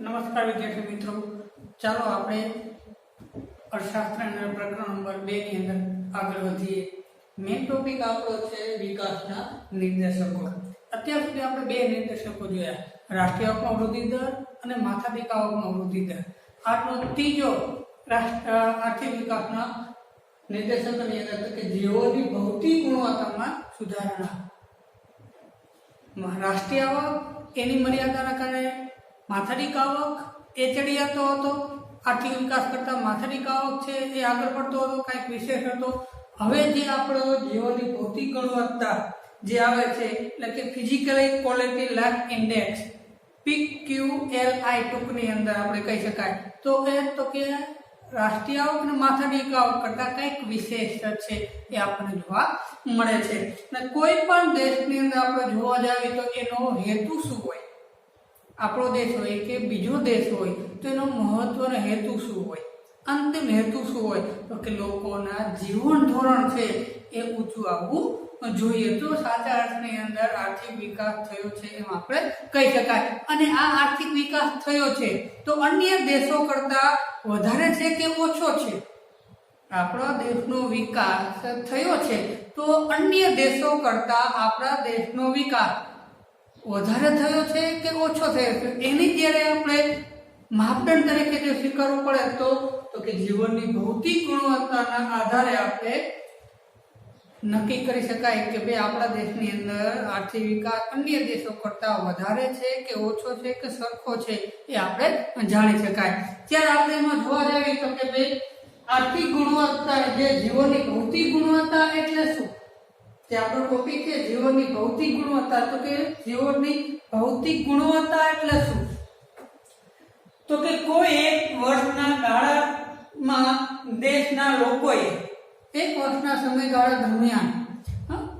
નમસ્કાર વિદ્યાર્થી મિત્રો, ચાલો આપણે અર્થશાસ્ત્ર પ્રકરણ નંબર 2 ની અંદર આગળ વધીએ। મેઇન ટોપિક આપણો છે વિકાસના નિર્દેશકો। અત્યાર સુધી આપણે બે નિર્દેશકો જોયા, રાષ્ટ્રીય આવકનો વૃદ્ધિ દર અને માથાદીઠ આવકનો વૃદ્ધિ દર। આજનો ત્રીજો આર્થિક વિકાસના નિર્દેશકોની અંદર કે જીવોની ભૌતિક ગુણવત્તામાં સુધારણા। રાષ્ટ્રીય આવક એની મર્યાદાના કારણે માથાદીઠ આવક એ ચડિયાતો હતો, આર્થિક વિકાસ કરતા માથાદીઠ આવક છે એ આગળ પડતો હતો, કંઈક વિશેષ હતો। હવે જે આપણો જીવનની ભૌતિક ગુણવત્તા જે આવે છે એટલે કે physically quality life index PQLI ટૂંકની અંદર આપણે કહી શકાય તો કે રાષ્ટ્રીય આવક અને માથાદીઠ આવક કરતા કંઈક વિશેષ છે એ આપણને જોવા મળે છે। અને કોઈ પણ દેશની અંદર આપણે જોવા જઈએ તો એનો હેતુ શું હોય, આપણો દેશ હોય કે બીજો દેશ હોય તો એનો મહત્વનો હેતુ શું હોય, અંતિમ હેતુ શું હોય તો કે લોકોના જીવન ધોરણ છે એ ઊંચું આવવું જોઈએ। તો સાચા અર્થની અંદર આર્થિક વિકાસ થયો છે એમ આપણે કહી શકાય। અને આ આર્થિક વિકાસ થયો છે તો અન્ય દેશો કરતા વધારે છે કે ઓછો છે? આપણા દેશનો વિકાસ થયો છે તો અન્ય દેશો કરતા આપણા દેશનો વિકાસ વધારે થયો છે કે ઓછો થયો છે? એની જ્યારે આપણે માપદંડ તરીકે જો સ્વીકારવું પડે તો કે જીવનની ભૌતિક ગુણવત્તાના આધારે આપણે નક્કી કરી શકાય કે ભાઈ આપણા દેશની અંદર આર્થિક વિકાસ અન્ય દેશો કરતા વધારે છે કે ઓછો છે કે સરખો છે એ આપણે જાણી શકાય। ત્યારે આપણે એમાં જોવા જઈએ તો કે ભાઈ આર્થિક ગુણવત્તા જે જીવનની ભૌતિક ગુણવત્તા એટલે શું? તે આપણો ટોપિક છે જીવનની ભૌતિક ગુણવત્તા। તો કે જીવનની ભૌતિક ગુણવત્તા એટલે શું? તો કે કોઈ એક વર્ષના ગાળામાં દેશના લોકોએ એક વર્ષના સમયગાળા દરમિયાન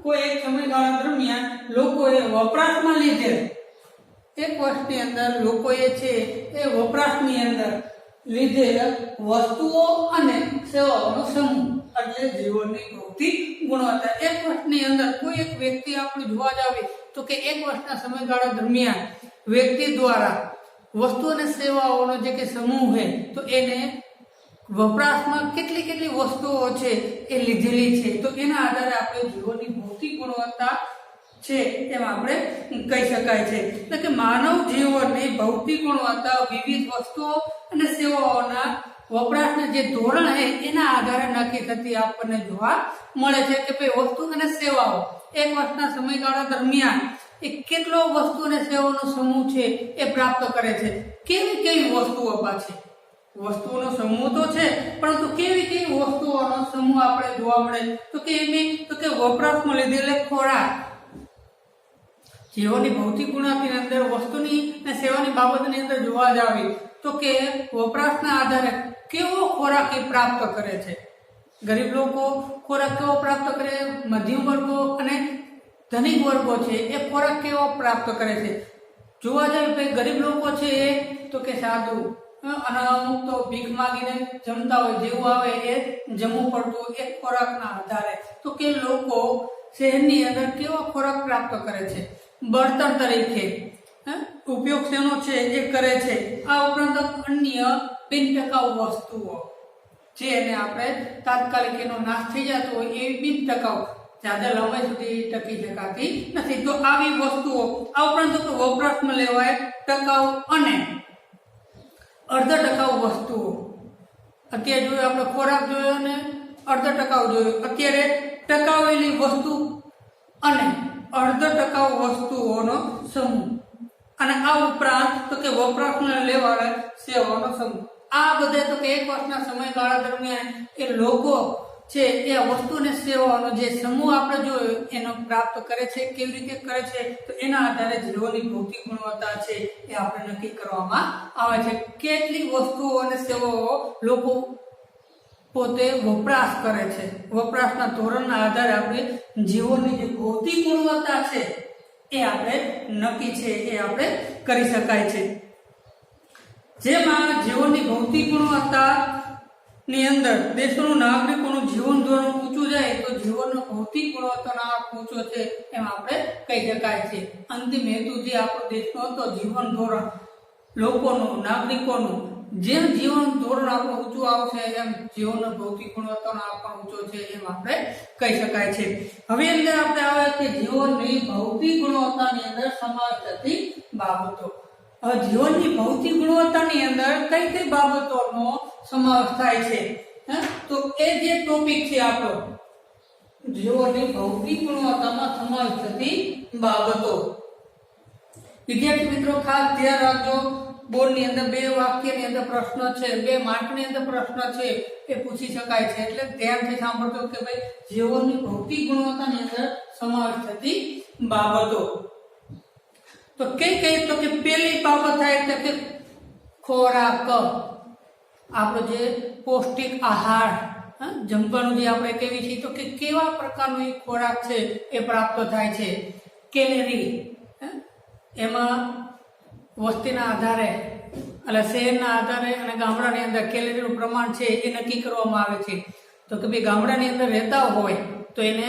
કોઈ એક સમયગાળા દરમિયાન લોકોએ વપરાશમાં લીધેલ એક વર્ષની અંદર લોકોએ છે એ વપરાશની અંદર લીધેલ વસ્તુઓ અને સેવાઓનો સમૂહ એટલે જીવનની ભૌતિક ગુણવત્તા। એક વર્ષની અંદર કોઈ એક વ્યક્તિ આપણે જોવા જાવે તો કે એક વર્ષના સમયગાળા દરમિયાન વ્યક્તિ દ્વારા વસ્તુ અને સેવાઓનો જે કે સમૂહ છે તો એને વપરાશમાં કેટલી વસ્તુઓ છે એ લીધેલી છે તો એના આધારે આપણે જીવનની ભૌતિક ગુણવત્તા છે એમ આપણે કહી શકાય છે। એટલે કે માનવ જીવનની ભૌતિક ગુણવત્તા વિવિધ વસ્તુઓ અને સેવાઓના વપરાશના જે ધોરણ છે એના આધારે નક્કી થતી આપણને જોવા મળે છે કે ભાઈ વસ્તુ અને સેવાઓ એક વર્ષના સમયગાળા દરમિયાન એ કેટલો વસ્તુ અને સેવાઓનો સમૂહ છે એ પ્રાપ્ત કરે છે। કેવી વસ્તુઓ પાછી વસ્તુઓનો સમૂહ તો છે પરંતુ કેવી વસ્તુઓનો સમૂહ આપણે જોવા મળે તો કે વપરાશમાં લીધેલ ખોરાક। જીવનની ભૌતિક ગુણવત્તાની અંદર વસ્તુની અને સેવાની બાબતની અંદર જોવા જાવી તો કે વપરાશના આધારે કેવો ખોરાક એ પ્રાપ્ત કરે છે। ગરીબ લોકો ખોરાક કેવો પ્રાપ્ત કરે, મધ્યમ વર્ગો અને ધનિક વર્ગો છે એ ખોરાક કેવો પ્રાપ્ત કરે છે? જોવા જાય કે ગરીબ લોકો છે એ તો કે સાદું અને અમુક તો ભીખ માંગીને જમતા હોય, જેવું આવે એ જમવું પડતું એ ખોરાકના આધારે। તો કે લોકો શહેરની અંદર કેવો ખોરાક પ્રાપ્ત કરે છે? બળતણ તરીકે ઉપયોગ શેનો છે એ કરે છે। આ ઉપરાંત અન્ય બિનટકાઉ વસ્તુઓ જેને આપણે તાત્કાલિક એનો નાશ થઈ જતો હોય એ બિનટકાઉ જ્યાદા લંબાઈ સુધી ટકી શકાતી નથી તો આવી વસ્તુઓ। આ ઉપરાંત વપરાશમાં લેવાય ટકાઉ અને અર્ધ ટકાઉ વસ્તુઓ। અત્યારે જોયું આપણે ખોરાક જોયો અને અર્ધ ટકાઉ જોયું, અત્યારે ટકાવેલી વસ્તુ અને અર્ધ ટકાઉ વસ્તુઓનો સમૂહ અને આ ઉપરાંત તો કે વપરાશમાં લેવાય સેવાઓનો સમૂહ। આ બધા તો કે એક વર્ષના સમયગાળા દરમિયાન એ લોકો છે એ વસ્તુ અને સેવાઓનો જે સમૂહ આપણે જોયો એનો પ્રાપ્ત કરે છે। કેવી રીતે કરે છે તો એના આધારે જીવનની ભૌતિક ગુણવત્તા છે એ આપણે નક્કી કરવામાં આવે છે। કેટલી વસ્તુઓ અને સેવાઓ લોકો પોતે વપરાશ કરે છે, વપરાશના ધોરણના આધારે આપણે જીવનની જે ભૌતિક ગુણવત્તા છે એ આપણે નક્કી છે એ આપણે કરી શકાય છે। જેમાં જીવનની ભૌતિક ગુણવત્તા ની અંદર દેશોના નાગરિકોનું જીવન ધોરણ ઊંચું જાય તો જીવનનો ભૌતિક ગુણવત્તાનો આંક ઊંચો છે એમ આપણે કહી શકાય છે। અંતિમ હેતુ જે આપણો દેશનો હતો જીવન ધોરણ લોકોનું, નાગરિકોનું જેમ જીવન ધોરણ આપણું ઊંચું આવશે એમ જીવનનો ભૌતિક ગુણવત્તાનો પણ ઊંચો છે એમ આપણે કહી શકાય છે. હવે અંદર આપણે આવે કે જીવનની ભૌતિક ગુણવત્તાની અંદર સમાવેશ થતી બાબતો. હવે જીવનની ભૌતિક ગુણવત્તાની અંદર કઈ કઈ બાબતોનો સમાવેશ થાય છે, તો એ જે ટોપિક છે આપણો જીવનની ભૌતિક ગુણવત્તામાં સમાવેશ થતી બાબતો. વિદ્યાર્થી મિત્રો ખાસ ધ્યાન રાખજો, બોર્ડની અંદર 2 વાક્યની અંદર પ્રશ્ન છે, 2 માર્કની અંદર પ્રશ્ન છે એ પૂછી શકાય છે, એટલે ધ્યાનથી સાંભળજો કે ભાઈ જીવનની ભૌતિક ગુણવત્તાની અંદર સમાવેશ થતી બાબતો. તો કઈ તો કે પહેલી બાબત થાય તો કે ખોરાક, આપણો જે પૌષ્ટિક આહાર, જમવાનું જે આપણે કહેવી છીએ તો કે કેવા પ્રકારનો એ ખોરાક છે એ પ્રાપ્ત થાય છે. કેલેરી, એમાં વસ્તીના આધારે એટલે શહેરના આધારે અને ગામડાની અંદર કેલેરીનું પ્રમાણ છે એ નક્કી કરવામાં આવે છે. તો કે ભાઈ ગામડાની અંદર રહેતા હોય તો એને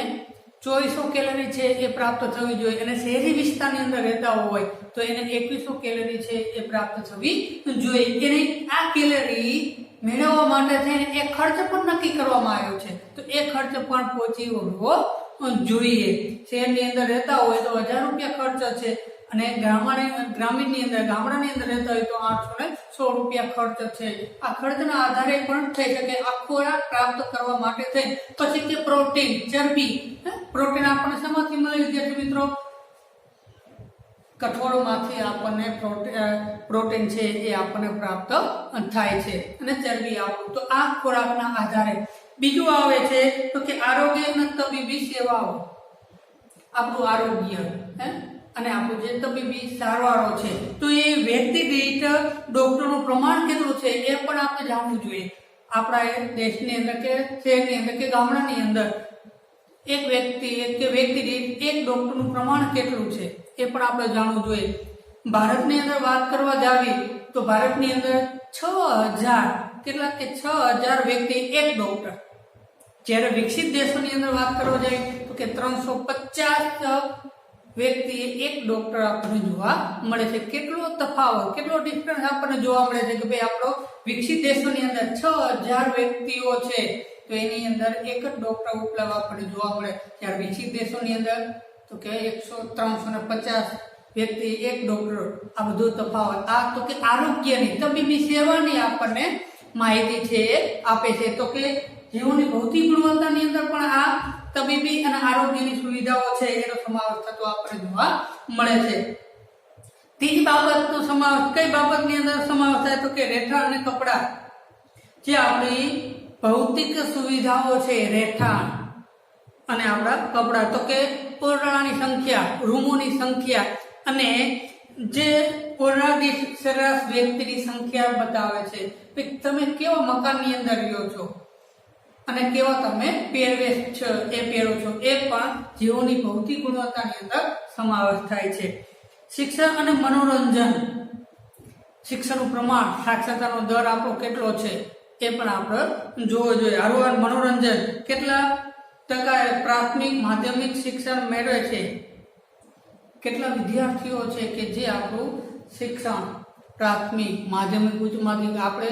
2400 કેલરી છે એ પ્રાપ્ત થવી જોઈએ, અને શહેરી વિસ્તારની અંદર રહેતા હોય તો એને 2100 કેલરી છે એ પ્રાપ્ત થવી જોઈએ. એને આ કેલરી મેળવવા માટે થઈને એક ખર્ચ પણ નક્કી કરવામાં આવ્યો છે, તો એ ખર્ચ પણ પહોંચી વળવો જોઈએ. શહેરની અંદર રહેતા હોય તો 1000 રૂપિયા ખર્ચ છે, અને ગ્રામીણની અંદર ગામડાની અંદર રહેતા હોય તો 816 રૂપિયા ખર્ચ છે. આ ખર્ચના આધારે પણ થઈ શકે. આ ખોરાક પ્રાપ્ત કરવા માટે થઈ પછી કે પ્રોટીન, ચરબી. પ્રોટીન આપણને શેમાંથી મળે વિદ્યાર્થી મિત્રો? કઠોળમાંથી આપણને પ્રોટીન છે એ આપણને પ્રાપ્ત થાય છે, અને ચરબી આપણું. તો આ ખોરાકના આધારે. બીજું આવે છે તો કે આરોગ્ય અને તબીબી સેવાઓ. આપણું આરોગ્ય અને આપણું જે તબીબી સારવારો છે તો એ વ્યક્તિ દીઠ ડોક્ટરનું પ્રમાણ કેટલું છે એ પણ આપણે જાણવું જોઈએ. આપણા દેશની અંદર કે શહેરની અંદર કે ગામડાની અંદર એક વ્યક્તિ દીઠ એક ડોક્ટરનું પ્રમાણ કેટલું છે એ પણ આપણે જાણવું જોઈએ. ભારતની અંદર વાત કરવા જાવી તો ભારતની અંદર 6000 કેટલા કે 6000 વ્યક્તિ એક ડોક્ટર, જ્યારે વિકસિત દેશોની અંદર વાત કરવા જાય તો કે 350 વ્યક્તિ એક ડોક્ટર આપણને જોવા મળે છે. કેટલો તફાવત, કેટલો ડિફરન્સ આપણને જોવા મળે છે કે ભાઈ આપણો વિકસિત દેશોની અંદર 6000 વ્યક્તિઓ છે તો એની અંદર એક જ ડોક્ટર ઉપલબ્ધ આપણને જોવા મળે, જ્યારે વિકસિત દેશોની અંદર તો કે 350 વ્યક્તિ એક ડોક્ટર. આ બધું તફાવત. આ તો કે આરોગ્યની તબીબી સેવાની આપણને માહિતી છે એ આપે છે. તો કે જીવનની ભૌતિક ગુણવત્તાની અંદર પણ આ તબીબી અને આરોગ્યની સુવિધાઓ છે એનો સમાવેશ થતો આપણને જોવા મળે છે. ત્રીજી બાબતનો સમાવેશ કઈ બાબતની અંદર સમાવેશ થાય તો કે રહેઠાણ અને કપડાં. જે આપણી ભૌતિક સુવિધાઓ છે, રહેઠાણ અને આપણા કપડાં. તો કે ઓરડાની સંખ્યા, રૂમોની સંખ્યા અને જે ઓરડાની સરેરાશ વ્યક્તિની સંખ્યા બતાવે છે. તમે કેવા મકાનની અંદર રહ્યો છો અને કેવા તમે પહેરવેશ છો એ પહેરો છો એ પણ જીવનની ભૌતિક ગુણવત્તાની અંદર સમાવેશ થાય છે. શિક્ષણ અને મનોરંજન. શિક્ષણનું પ્રમાણ, સાક્ષરતાનો દર આપણો કેટલો છે એ પણ આપણે જોવો જોઈએ. હારોહાર મનોરંજન કેટલા ટકા પ્રાથમિક માધ્યમિક શિક્ષણ મેળવે છે, કેટલા વિદ્યાર્થીઓ છે કે જે આપણું શિક્ષણ પ્રાથમિક માધ્યમિક ઉચ્ચ માધ્યમિક આપણે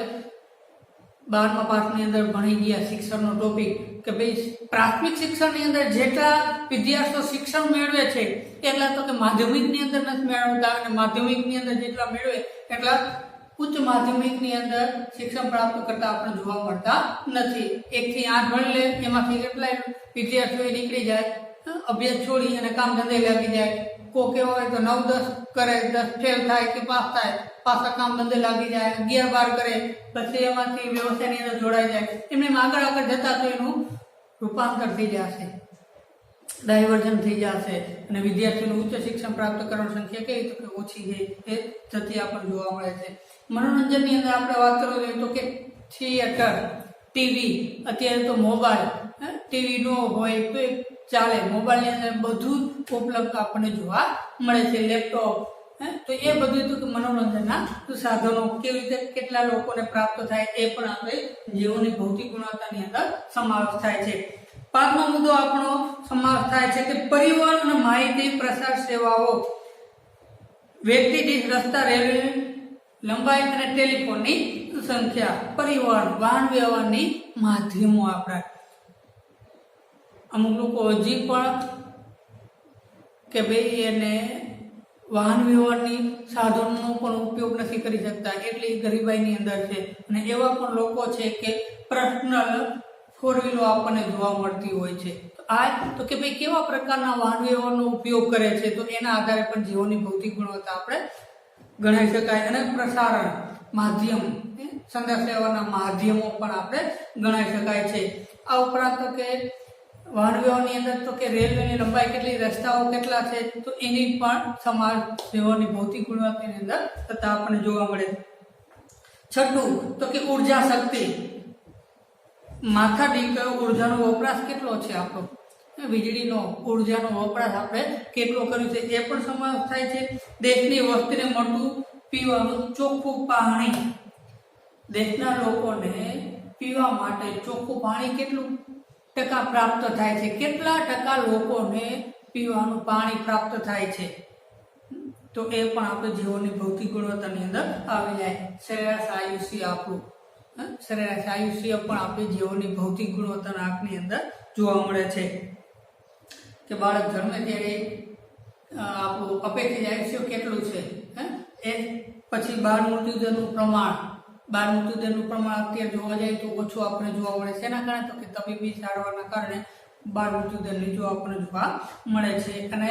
12મા પાઠની અંદર ભણી ગયા શિક્ષણનો ટોપિક કે ભાઈ પ્રાથમિક શિક્ષણની અંદર જેટલા વિદ્યાર્થીઓ શિક્ષણ મેળવે છે એટલા તો કે માધ્યમિકની અંદર નથી મેળવતા, અને માધ્યમિકની અંદર જેટલા મેળવે એટલા ઉચ્ચ માધ્યમિકની અંદર શિક્ષણ પ્રાપ્ત કરતા આપણને જોવા મળતા નથી. 1 થી 8 ભણી લે એમાંથી કેટલાય વિદ્યાર્થીઓ નીકળી જાય, અભ્યાસ છોડી અને કામ ધંધે લાગી જાય. કોક એવો હોય તો 9-10 કરે, 10 ફેલ થાય કે પાસ થાય, પાછા કામ ધંધે લાગી જાય, 11-12 કરે, પછી એમાંથી વ્યવસાયની અંદર જોડાઈ જાય. એમને આગળ જતા તો એનું રૂપાંતર થઈ જશે, ડાયવર્ઝન થઈ જશે, અને વિદ્યાર્થીઓનું ઉચ્ચ શિક્ષણ પ્રાપ્ત કરવાની સંખ્યા કઈ તો કે ઓછી છે એ થતી આપણને જોવા મળે છે. મનોરંજનની અંદર આપણે વાત કરવા જોઈએ તો કે થિયેટર, ટીવી, અત્યારે તો મોબાઈલ, ટીવી નો હોય તો ચાલે, મોબાઈલની અંદર બધું ઉપલબ્ધ આપણને જોવા મળે છે, લેપટોપ. તો એ બધું તો મનોરંજનના સાધનો કેવી રીતે કેટલા લોકોને પ્રાપ્ત થાય એ પણ આપણે જીવનની ભૌતિક ગુણવત્તાની અંદર સમાવેશ થાય છે. 5મો મુદ્દો આપણો સમાવેશ થાય છે કે પરિવહન અને માહિતી પ્રસાર સેવાઓ. વ્યક્તિ દીઠ રસ્તા, રેલવે લંબાઈ અને ટેલિફોનની સંખ્યા, પરિવહન વાહન વ્યવહારની માધ્યમો આપણા. અમુક લોકો હજી પણ કે ભાઈ એને વાહન વ્યવહારની સાધનોનો પણ ઉપયોગ નથી કરી શકતા, એટલી ગરીબાઈની અંદર છે. અને એવા પણ લોકો છે કે પર્સનલ ફોર વ્હીલો આપણને જોવા મળતી હોય છે. તો કે ભાઈ કેવા પ્રકારના વાહન વ્યવહારનો ઉપયોગ કરે છે, તો એના આધારે પણ જીવોની ભૌતિક ગુણવત્તા આપણે ગણાવી શકાય. અને પ્રસારણ માધ્યમ, સંદેશ વ્યવહારના માધ્યમો પણ આપણે ગણાવી શકાય છે. આ ઉપરાંત તો કે વાહન વ્યવહારની અંદર તો કે રેલવેની લંબાઈ કેટલી, રસ્તાઓ કેટલા છે, તો એની પણ સમાજ વ્યવહારની ભૌતિક ગુણવત્તાની અંદર થતા આપણને જોવા મળે. છઠ્ઠું તો કે ઉર્જા શક્તિ, માથાદીઠ ઉર્જાનો વપરાશ કેટલો છે આપણો, વીજળીનો ઉર્જાનો વપરાશ આપણે કેટલો કર્યો છે એ પણ સમાવેશ થાય છે. દેશની વસ્તીને મળતું પીવાનું ચોખ્ખું પાણી, દેશના લોકોને પીવા માટે ચોખ્ખું પાણી કેટલું ટકા પ્રાપ્ત થાય છે, કેટલા ટકા લોકોને પીવાનું પાણી પ્રાપ્ત થાય છે, તો એ પણ આપણે જીવોની ભૌતિક ગુણવત્તાની અંદર આવી જાય. સરેરાશ આયુષ્ય આપણું, સરેરાશ આયુષ્ય પણ આપણે જીવોની ભૌતિક ગુણવત્તાના આંકની અંદર જોવા મળે છે. કે બાળક જન્મે ત્યારે આપણું અપેક્ષિત આયુષ્ય કેટલું છે, એ પછી બાળ મૃત્યુદરનું પ્રમાણ, બાળ મૃત્યુદરનું પ્રમાણ અત્યારે જોવા જાય તો ઓછું આપણે જોવા મળે છે. એના કારણે તો કે તબીબી સારવારના કારણે બાળ મૃત્યુદર નીચું આપણને જોવા મળે છે. અને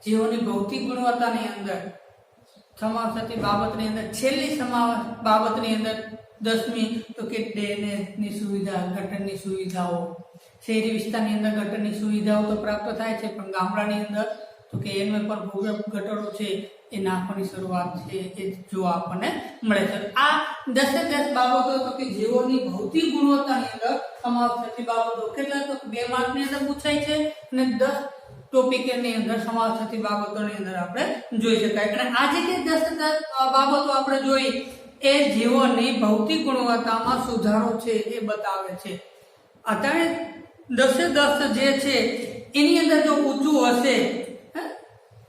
જીવોની ભૌતિક ગુણવત્તાની અંદર સમાવેશ થતી બાબતની અંદર છેલ્લી સમાવેશ બાબતની અંદર 10મી તો કે ડ્રેનેજની સુવિધા, ગટરની સુવિધાઓ. શહેરી વિસ્તારની અંદર ગટરની સુવિધાઓ તો પ્રાપ્ત થાય છે, પણ ગામડાની અંદર તો કે એમાં પણ ભૂગર્ભ ગટરો છે એ નાખવાની શરૂઆત છે એ જોવા આપણને મળે છે. આ 10 બાબતો તો કે જીવોની ભૌતિક ગુણવત્તાની અંદર સમાવેશ થતી બાબતો. કેટલા તો 2 માર્કની અંદર પૂછાય છે અને 10 ટોપિકની અંદર સમાવેશ થતી બાબતોની અંદર આપણે જોઈ શકાય. અને આજે જે 10 બાબતો આપણે જોઈ એ જીવોની ભૌતિક ગુણવત્તામાં સુધારો છે એ બતાવે છે. અત્યારે 10 જે છે એની અંદર જો ઊંચું હશે,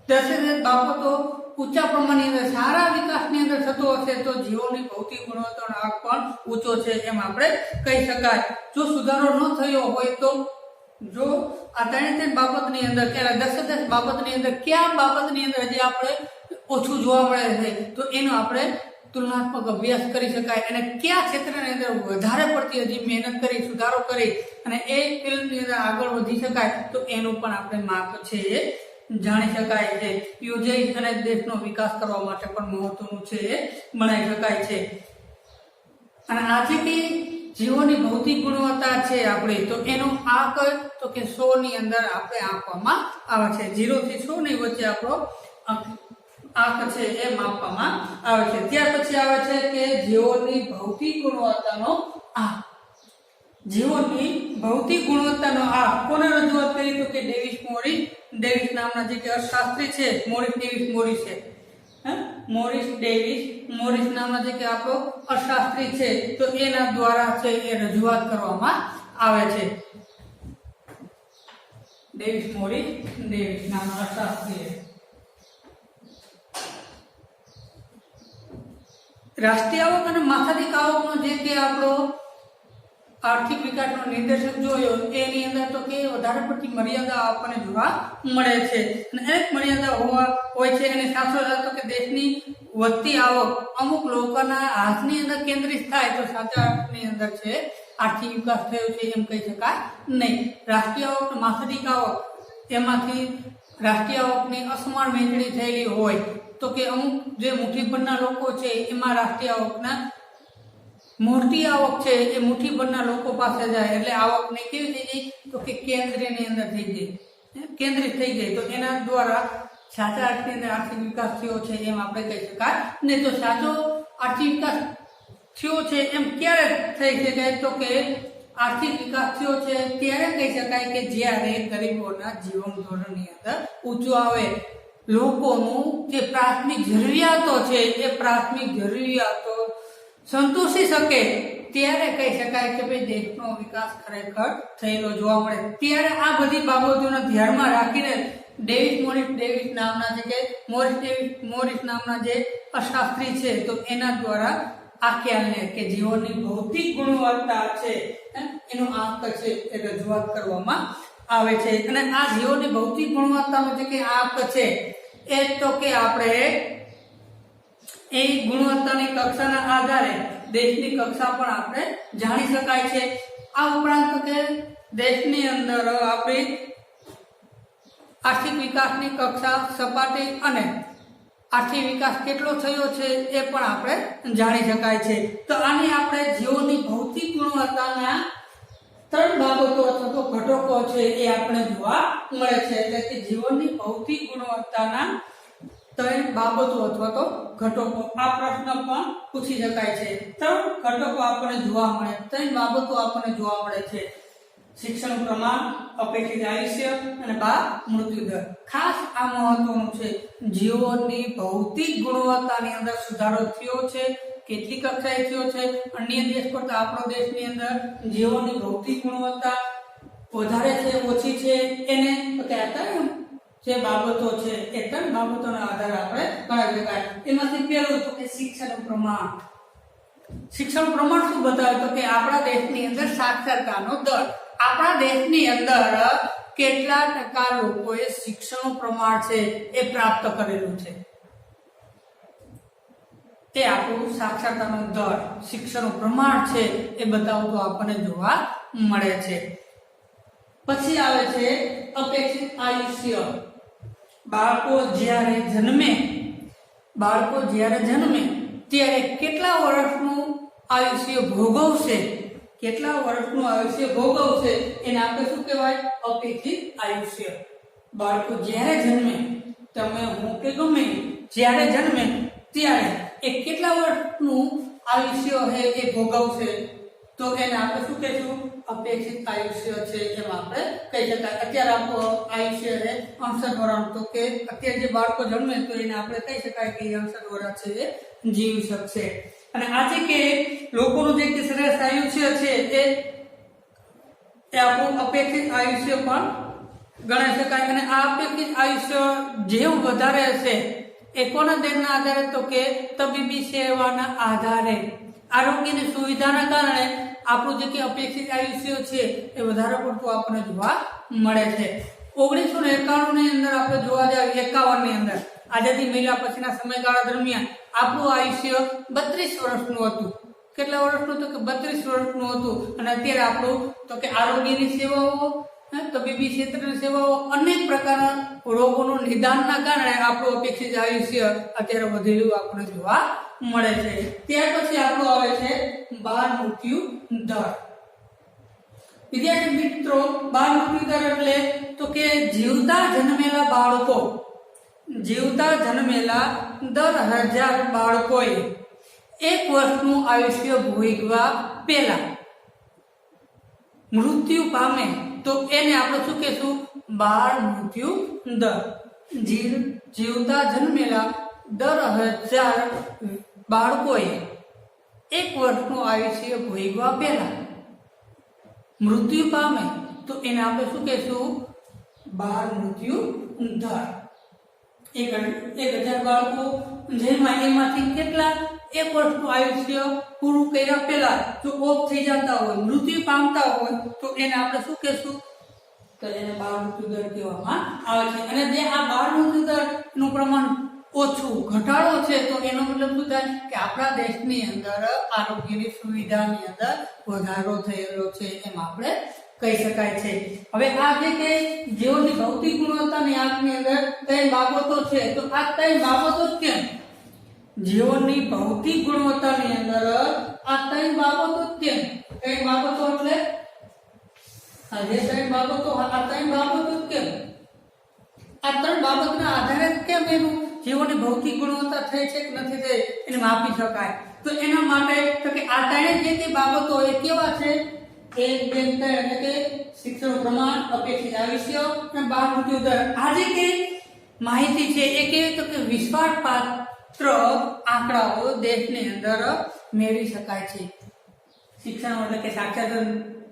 10 બાબતો ઊંચા પ્રમાણની અંદર સારા વિકાસની અંદર થતો હશે તો જીવોની ભૌતિક ગુણવત્તાનો આંક પણ ઊંચો છે એમ આપણે કહી શકાય. જો સુધારો ન થયો હોય તો જો આ 3 બાબતની અંદર કે 10 બાબતની અંદર કયા બાબતની અંદર હજી આપણે ઓછું જોવા મળે છે તો એનો આપણે તુલનાત્મક અભ્યાસ કરી શકાય. અને કયા ક્ષેત્રની અંદર વધારે પડતી હજી મહેનત કરી, સુધારો કરી અને એ ફિલ્ડની અંદર આગળ વધી શકાય તો એનું પણ આપણે માપ છે એ જાણી શકાય છે. યોજાઈ અને દેશનો વિકાસ કરવા માટે પણ મહત્વનું છે એ બનાવી શકાય છે. અને આજે કે જીવોની ભૌતિક ગુણવત્તા છે આપણી, તો એનો આંક તો કે 100 ની અંદર આપણે આપવામાં આવે છે. 0 થી 100 ની વચ્ચે આપણો આંક છે એ માપવામાં આવે છે. ત્યાર પછી આવે છે કે જીવોની ભૌતિક ગુણવત્તાનો આંક. જીવોની ભૌતિક ગુણવત્તાનો આંક કોને રજૂઆત કરી તો કે ડેવિસ નામના જે કે અર્થશાસ્ત્રી છે, મોરિસ ડેવિસ મોરિસ છે, મોરિસ ડેવિસ મોરિસ નામના જે કે આપણો અર્થશાસ્ત્રી છે તો એના દ્વારા છે એ રજૂઆત કરવામાં આવે છે. મોરિસ ડેવિસ નામના અર્થશાસ્ત્રી રાષ્ટ્રીય આવક અને માથાદીઠ આવકનો જે કે આપણો આર્થિક વિકાસનો નિર્દેશક જોયો એની અંદર તો કે વધારે પડતી મર્યાદા આપણને જોવા મળે છે. અને એક મર્યાદા હોય છે એની સાથે તો કે દેશની વધતી આવક અમુક લોકોના હાથની અંદર કેન્દ્રિત થાય તો સાચા અર્થની અંદર છે આર્થિક વિકાસ થયો છે એમ કહી શકાય નહીં. રાષ્ટ્રીય આવક, માથાદીઠ આવક, એમાંથી રાષ્ટ્રીય આવકની અસમાન વહેંચણી થયેલી હોય તો કે અમુક જે મુઠ્ઠીભરના લોકો છે એમાં રાષ્ટ્રીય આવકના મોટી આવક છે એ મુઠ્ઠીભરના લોકો પાસે જાય એટલે આવકને કેવી થઈ જાય તો કે કેન્દ્રની અંદર થઈ જાય, કેન્દ્રિત થઈ જાય. તો એના દ્વારા સાચા અર્થની અંદર આર્થિક વિકાસ થયો છે એમ આપણે કહી શકાય નહીં. તો સાચો આર્થિક વિકાસ થયો છે એમ ક્યારે થઈ શકાય તો કે આર્થિક વિકાસ થયો છે ત્યારે કહી શકાય કે જ્યારે ગરીબોના જીવન ધોરણની અંદર ઊંચું આવે, લોકોનું જે પ્રાથમિક જરૂરિયાતો છે એ પ્રાથમિક જરૂરિયાતો સંતોષી શકે ત્યારે કહી શકાય કે ભાઈ દેશનો વિકાસ ખરેખર થયેલો જોવા મળે. ત્યારે આ બધી બાબતોને ધ્યાનમાં રાખીને ડેવિસ મોરિસ ડેવિસ નામના જે કે મોરિસ નામના જે શાસ્ત્રી છે તો એના દ્વારા આ ખ્યાલને કે જીવનની ભૌતિક ગુણવત્તા છે એનો આંક છે એ રજૂઆત કરવામાં આવે છે। અને આ જીવનની ભૌતિક ગુણવત્તાનો જે કે આંક છે એ તો કે આપણે એ ગુણવત્તાની કક્ષાના આધારે દેશની કક્ષા પણ આપણે જાણી શકાય છે। આ ઉપરાંત કે દેશની અંદર આપણી આર્થિક વિકાસની કક્ષા સપાટી અને આર્થિક વિકાસ કેટલો થયો છે એ પણ આપણે જાણી શકાય છે। તો આની આપણે જીવનની ભૌતિક ગુણવત્તાના 3 બાબતો અથવા તો ઘટકો છે એ આપણે જોવા મળે છે। એટલે કે જીવનની ભૌતિક ગુણવત્તાના 3 બાબતો અથવા તો ઘટકો આ પ્રશ્ન પણ પૂછી શકાય છે। 3 ઘટકો આપણને જોવા મળે, 3 બાબતો આપણને જોવા મળે છે: શિક્ષણ પ્રમાણ, અપેક્ષિત આયુષ્ય અને મૃત્યુ દર। ખાસ આ મહત્વનું છે, જીવનની ભૌતિક ગુણવત્તાની અંદર સુધારો થયો છે, કેટલી કક્ષાએ થયો છે, અન્ય દેશ કરતા આપણો દેશની અંદર જીવનની ભૌતિક ગુણવત્તા વધારે છે ઓછી છે, એને કહેતા જે બાબતો છે એ 3 બાબતોના આધારે આપણે ગણાવી શકાય। એમાંથી પહેલું તો કે શિક્ષણ પ્રમાણ। શિક્ષણ પ્રમાણ શું બતાવે તો કે આપણા દેશની અંદર સાક્ષરતાનો દર, આપણા દેશની અંદર કેટલા ટકા લોકોએ શિક્ષણનું પ્રમાણ છે એ પ્રાપ્ત કરેલું છે, તે આપણું સાક્ષરતાનો દર, શિક્ષણનું પ્રમાણ છે એ બતાવતું આપણને જોવા મળે છે। પછી આવે છે અપેક્ષિત આયુષ્ય। બાળકો જ્યારે જન્મે ત્યારે કેટલા વર્ષનું આયુષ્ય ભોગવશે, એને આપણે શું કહેવાય? અપેક્ષિત આયુષ્ય। બાળકો જ્યારે જન્મે, તમે હું કે ગમે જ્યારે જન્મે ત્યારે એ કેટલા વર્ષનું આયુષ્ય છે એ ભોગવશે, તો એને આપણે શું કહીશું? અપેક્ષિત આયુષ્ય છે એમ આપણે કહી શકાય। અત્યારે આપણું આયુષ્ય છે 68 વર્ષ, તો કે અત્યારે જે બાળકો જન્મે તો એને આપણે કહી શકાય કે 68 વર્ષ છે એ જીવી શકશે। અને આજે કે લોકોનું જે સરેરાશ આયુષ્ય છે એ આપણું અપેક્ષિત આયુષ્ય પણ ગણાઈ શકાય। અને આ અપેક્ષિત આયુષ્ય જેવું વધારે હશે એ કોના દેશના આધારે? તો કે તબીબી સેવાના આધારે, આરોગ્યની સુવિધાના કારણે આપણું જે કે અપેક્ષિત આયુષ્ય છે એ વધારે પડતું આપણને જોવા મળે છે। 1991 ની અંદર આપણે જોવા જાય, 51 ની અંદર આઝાદી મળ્યા પછીના સમયગાળા દરમિયાન આપણું આયુષ્ય 32 વર્ષનું હતું। કેટલા વર્ષનું? તો કે 32 વર્ષનું હતું। અને અત્યારે આપણું તો કે આરોગ્યની સેવાઓ, તબીબી ક્ષેત્રની સેવાઓ, અનેક પ્રકારના રોગોનું નિદાનના કારણે આપણું અપેક્ષિત આયુષ્ય અત્યારે વધેલું આપણને જોવા મળે છે। ત્યાર પછી આપણું આવે છે બાળ મૃત્યુ દર। વિદ્યાર્થી મિત્રો, બાળ મૃત્યુ દર એટલે તો કે જીવતા જન્મેલા 10,000 બાળકોએ 1 વર્ષનું આયુષ્ય ભોગવ્યા પહેલા મૃત્યુ પામે તો એને આપણે શું કહેશું? બાળ મૃત્યુ દર। જીવતા જન્મેલા 10,000 બાળકોએ 1 વર્ષનું આયુષ્ય ભોગવ્યા પહેલા મૃત્યુ પામે તો એને આપણે શું કહેશું? બાળ મૃત્યુ દર। 1,000 બાળકો જેમાં એમાંથી કેટલા 1 વર્ષનું આયુષ્ય પૂરું કર્યા પહેલા જો ઓફ થઈ જતા હોય, મૃત્યુ પામતા હોય તો એને આપણે શું કહેશું? તો એને બાળ મૃત્યુ દર કહેવામાં આવે છે। અને જે આ બાળ મૃત્યુ દરનું પ્રમાણ ઓછું, ઘટાડો છે, તો એનો મતલબ શું થાય કે આપણા દેશની અંદર આરોગ્યની સુવિધાની અંદર વધારો થયેલો છે એમ આપણે કહી શકાય છે। હવે આ જે કે જીવનની ભૌતિક ગુણવત્તાની આંકની અંદર 3 બાબતો છે, તો આ 3 બાબતો કેમ? જીવનની ભૌતિક ગુણવત્તાની અંદર આ 3 બાબતો કેમ? 3 બાબતો એટલે આ જે 3 બાબતો, આ 3 બાબતો કેમ? આ 3 બાબતના આધારે કેમ એનું જીવનની ભૌતિક ગુણવત્તા થઈ છે કે નથી થઈ એને માપી શકાય? તો એના માટે તો કે આ 3 જે બાબતો એ કેવા છે? 1, 2, 3 એટલે કે શિક્ષણ પ્રમાણ, અપેક્ષિત આયુષ્ય અને બાળ મૃત્યુ દર। આ જે કે માહિતી છે એ કેવી? તો કે વિશ્વાસપાત્ર આંકડાઓ દેશની અંદર મેળવી શકાય છે। શિક્ષણ એટલે કે સાક્ષરતા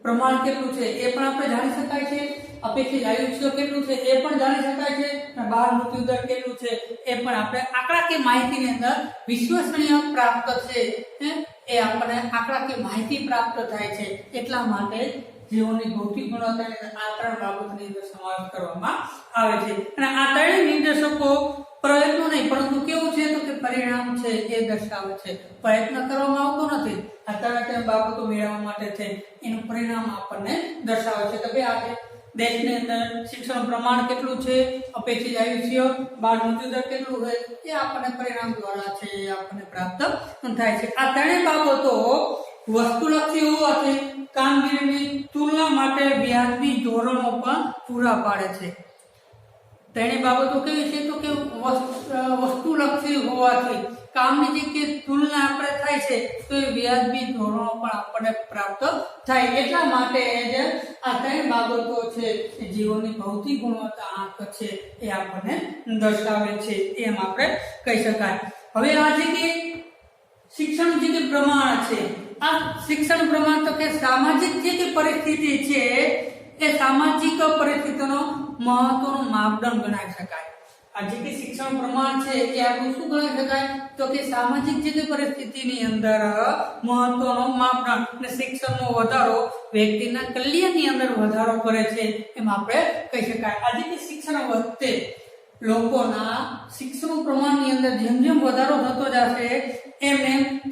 પ્રમાણ કેટલું છે એ પણ આપણે જાણી શકાય છે। અપેક્ષિત આયુષ્ય કેટલું છે એ પણ જાણી શકાય છે અને બાળ મૃત્યુ દર કેટલું છે એ પણ આપણે આંકડાકીય માહિતીની અંદર વિશ્વસનીય પ્રાપ્ત છે એ આપણને આંકડાકીય માહિતી પ્રાપ્ત થાય છે. એટલા માટે જીવોની ભૌતિક ગુણવત્તાની આ ત્રણ બાબતની અંદર સમાવેશ કરવામાં આવે છે અને આ ત્રણેય નિર્દેશકો પ્રયત્નો નહીં પરંતુ કેવું છે તો કે પરિણામ છે એ દર્શાવે છે. પ્રયત્ન કરવામાં આવતો નથી, આ ત્રણ બાબતો મેળવવા માટે છે એનું પરિણામ આપણને દર્શાવે છે. તો ભાઈ આજે દેશની અંદર શિક્ષણ પ્રમાણ કેટલું છે, અપેક્ષિત આયુષ્ય, બાળ મૃત્યુ દર કેટલું હોય એ આપણને પરિણામ દ્વારા છે એ આપણને પ્રાપ્ત થાય છે. આ ત્રણેય બાબતો વસ્તુલક્ષી હોવાથી કામગીરીની તુલના માટે વ્યાજબી ધોરણો પણ પૂરા પાડે છે. ત્રણેય બાબતો કેવી છે તો કે વસ્તુલક્ષી હોવાથી કામની જે તુલના આપણે થાય છે તો એ વ્યાજબી ધોરણો પણ આપણને પ્રાપ્ત થાય. એટલા માટે જ આ ત્રણ બાબતો છે એ જીવનની ભૌતિક ગુણવત્તા આંક છે એ આપણને દર્શાવે છે એમ આપણે કહી શકાય. હવે આ જે કે શિક્ષણ જે પ્રમાણ છે, આ શિક્ષણ પ્રમાણ તો કે સામાજિક જે પરિસ્થિતિ છે એ સામાજિક પરિસ્થિતિનો મહત્વનો માપદંડ ગણાવી શકાય. આ જે કે શિક્ષણ પ્રમાણ છે એ આપણું શું ગણાવી શકાય તો કે સામાજિક જે પરિસ્થિતિની અંદર મહત્વનો માપદંડ અને શિક્ષણનો વધારો વ્યક્તિના કલ્યાણની અંદર વધારો કરે છે એમ આપણે કહી શકાય. આજે કે શિક્ષણ વધતે લોકોના શિક્ષણ પ્રમાણની અંદર જેમ જેમ વધારો થતો જશે એમ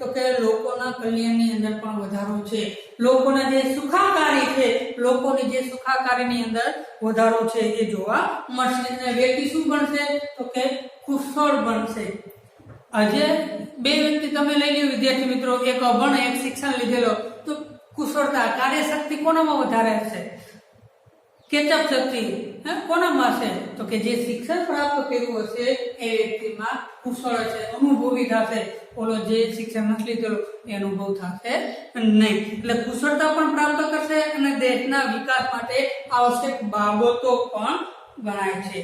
તો કે લોકોના કલ્યાણની અંદર પણ વધારો છે. લોકોના જે સુખાકારી છે, લોકોની જે સુખાકારીની અંદર વધારો છે એ જોવા મળશે અને વ્યક્તિ શું બનશે તો કે કુશળ બનશે. આજે બે વ્યક્તિ તમે લઈ લો વિદ્યાર્થી મિત્રો, એક અભણ એક શિક્ષણ લીધેલો, તો કુશળતા કાર્યશક્તિ કોનામાં વધારે હશે? કેચઅપ શક્તિ કોનામાં છે તો કે જે શિક્ષણ પ્રાપ્ત કર્યું હશે એ વ્યક્તિમાં કુશળ છે, અનુભવી થશે. ઓલો જે શિક્ષણ નથી લીધેલું એ અનુભવ થશે નહીં. એટલે કુશળતા પણ પ્રાપ્ત કરશે અને દેશના વિકાસ માટે આવશ્યક બાબતો પણ ગણાય છે.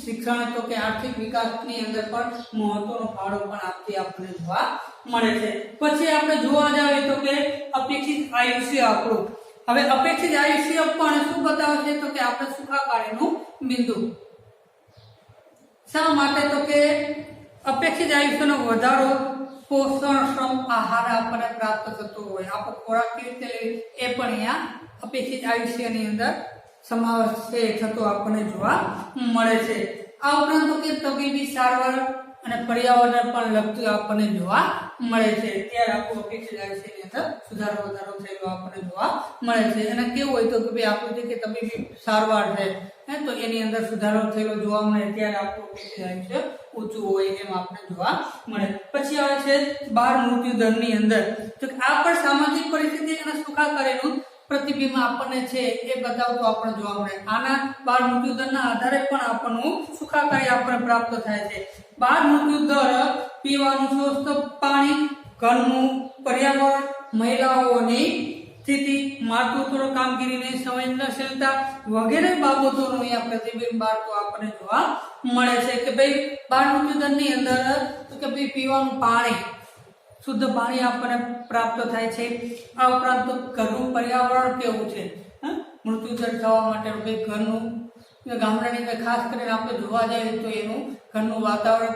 શિક્ષણ તો કે આર્થિક વિકાસની અંદર પણ મહત્વનો ફાળો પણ આપતી આપણને જોવા મળે છે. પછી આપણે જોવા જાવે તો કે અપેક્ષિત આયુષ્ય આપણું. હવે અપેક્ષિત આયુષ્ય પણ શું બતાવે છે તો કે આપણે સુખાકારીનું બિંદુ. શા માટે તો કે અપેક્ષિત આયુષ્યનો વધારો પોષણ શ્રમ આહાર આપણને પ્રાપ્ત થતો હોય, આપણો ખોરાક કેવી રીતે લેવો એ પણ અહીંયા અપેક્ષિત આયુષ્યની અંદર સમાવેશ થતો આપણને જોવા મળે છે. આ ઉપરાંત તો કે તબીબી સારવાર અને પર્યાવરણ પણ લગતું આપણને જોવા મળે છે. ત્યારે આપણું અપેક્ષિત આયુષ્યની અંદર સુધારો વધારો થયેલો આપણને જોવા મળે છે. અને કેવું હોય તો કે ભાઈ આપણું જે કે તબીબી સારવાર છે તો એની અંદર સુધારો થયેલો જોવા મળે ત્યારે આપણું અપેક્ષિત આયુષ્ય ઊંચું હોય એમ આપણે જોવા મળે. પછી આવે છે બાળ મૃત્યુ દરની અંદર, તો આ પણ સામાજિક પરિસ્થિતિ અને સુખાકારીનું પ્રતિબિંબ આપણને છે એ બતાવતું આપણને જોવા મળે. આના બાળ મૃત્યુ દરના આધારે પણ આપણનું સુખાકારી આપણને પ્રાપ્ત થાય છે. બાળ મૃત્યુ દર, પીવાનું સ્વચ્છ પાણી, ઘરનું પર્યાવરણ, મહિલાઓની સ્થિતિ, માતૃત્વ કામગીરીની સંવેદનશીલતા વગેરે બાબતોનું અહીંયા પ્રતિબિંબ આપણને જોવા મળે છે. કે ભાઈ બાળ મૃત્યુ દરની અંદર તો કે ભાઈ પીવાનું પાણી, શુદ્ધ પાણી આપણને પ્રાપ્ત થાય છે. આ ઉપરાંત ઘરનું પર્યાવરણ કેવું છે, મૃત્યુ દર થવા માટે ભાઈ ઘરનું, ગામડાની અંદર ખાસ કરીને આપણે જોવા જઈએ તો એનું ઘરનું વાતાવરણ